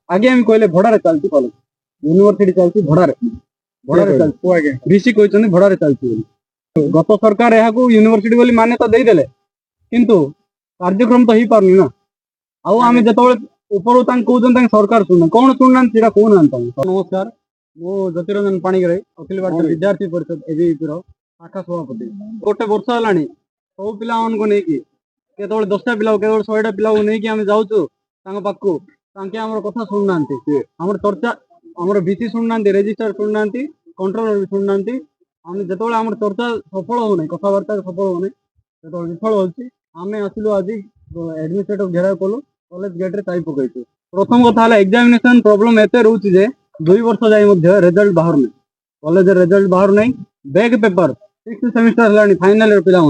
आगे हम कहले भड़ारे चलती कॉलेज यूनिवर्सिटी चलती भड़ारे भड़ारे चलती ऋषि कहते भड़ारे चलती गत सरकार यहाँ यूनिवर्सिटी बोली मान्यता देदेले किंतु कार्यक्रम तो हो पारनी ना आउ आम जो ऊपर कहते सरकार शुणना कौन शुणना कहना नमस्कार मु ज्योतिरंजन पाणिग्राही अखिल भारतीय विद्यार्थी परिषद एबीवीपी शाखा सभापति गोटे वर्ष है सब पिला केवल 10टा पिला केवल 100टा पिला नहीं आम जाऊँ पाखु आम कथा शुणुना आम चर्चा आम बीसी शुणुना रेजिस्ट्रार शुणुना कंट्रोलर भी शुणुना आम जो आम चर्चा सफल हो कथबार्ता सफल हो जो विफल होमें आसिलु आज एडमिनिस्ट्रेटिव घेराव कलु कॉलेज गेट रे ताई पकईचु प्रथम कथा एग्जामिनेशन प्रॉब्लम एते रोची जे 2 वर्ष जाए रिजल्ट बाहर नहीं कॉलेज रिजल्ट बाहर नहीं बैक पेपर 6th सेमिस्टर है फाइनल ईयर पिला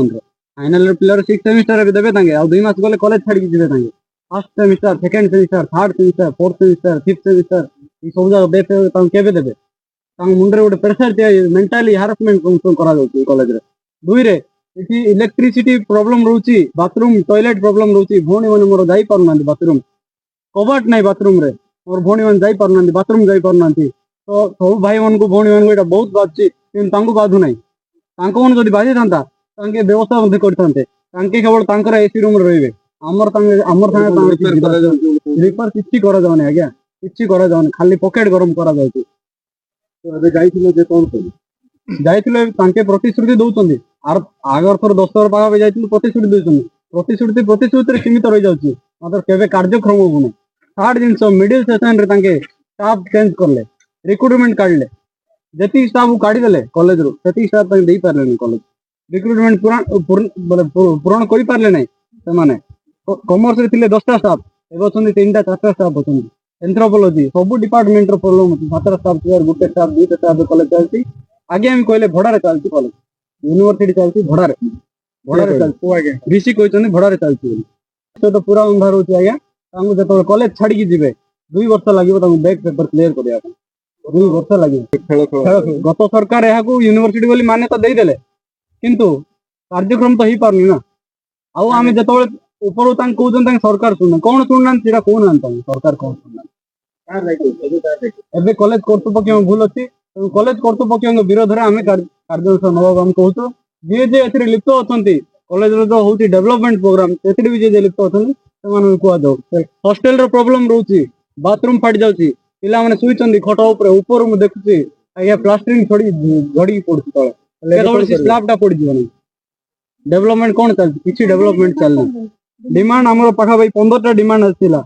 फाइनल ईयर पिला 6th सेमिस्टर भी देवे आ 2 मास गले कॉलेज छाड़ी जीवे first semester second semester third semester fourth semester fifth semester ये सब जगह बैक केवे देवे मुंडे गोटे प्रेसर मेंटाली हारासमेंट कॉलेज रे दुई रे इसी इलेक्ट्रिसिटी प्रॉब्लम रोची बाथरूम टॉयलेट प्रॉब्लम रोची भौणी मैंने मोर जाई पारना बाथरूम कबट नहीं बाथरूम रे मोर भौणी मैंने जाई पारना बाथरूम जाई पारना तो सब भाई मान को भौणी मान को बहुत बाधुची किंतु बाधु ना मन जब बाधि था व्यवस्था करते केवल एसी रूम रे आमर रिपेयर किसी करा जाउनी आज्ञा किसी करा जाउनी खाली पॉकेट गरम करा जाउची तो जाइथिले जे कोन जाइथिले तांके प्रतिश्रुति दउचंदी आर आगर थर 10 थर पागा पे जाइथिले प्रतिश्रुति दउचंदी प्रतिश्रुति सीमित रही जाउची मात्र केबे कार्यक्रम होबुनी थर्ड जिंस मिडिल सेशन रे तांके स्टाफ चेंज करले रिक्रूटमेंट काढले जति स्टाफ काढी देले कॉलेज रो सेति स्टाफ तांके देई पारले कॉलेज रिक्रूटमेंट पूर्ण करि पारले नै से माने कॉमर्स रे थिले 10टा स्टाफ एबो छन 3टा 4टा स्टाफ अछन एंथ्रोपोलॉजी सब डिपार्टमेंट रो प्रॉब्लम अछि 7टा स्टाफ यार गुटे स्टाफ 2टा स्टाफ कॉलेज चलती आगे हम कहले भड़ारे चलती कॉलेज यूनिवर्सिटी चलती भड़ारे चलती आगे ऋषि कहते भड़ारे चलती तो पूरा अंधार होची आज्ञा तांगु जतो कॉलेज छाड़ी की जिवे 2 वर्ष लागिवो तांगु बैक पेपर क्लियर करिया 2 वर्ष लागिवो गत सरकार यहाँ यूनिवर्सिटी बोली मान्यता देदेले किंतु कार्यक्रम तो हो पारनी ना आउ आम जो ऊपर कहते सरकार शुणना कौन शुणना कहना सरकार कौन शुणना कॉलेज कर्तृपक्ष भूल अच्छी कॉलेज कर्तृपक्ष विरोध में आम कार्यानुष्ठान नवा कहूँ जी जे लिप्त अच्छा कॉलेज जो हूँ डेवलपमेंट प्रोग्राम से भी जे लिप्त अच्छा कह हॉस्टेल प्रॉब्लम रोचे बाथरूम फाटी जाऊँगी पिला मैंने शुई खट ऊपर मुझे देखुची आज्ञा प्लास्टरिंग छड़ी झड़ी पड़े तले स्लैबटा पड़ जाए डेवलपमेंट कौन चलती किसी डेवलपमेंट चलना डिमांड आम पाखापाखि 15टा डिमांड आसाला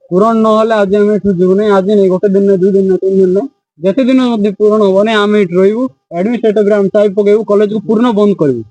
पूरण ना आज आम जीवन आज नहीं गोटे दिन 2 दिन 3 दिन जिते दिन पूरण हम आम ये रू एडमिनिस्ट्रेटिव चाय पकेबू कॉलेज को पूर्ण बंद करूँ।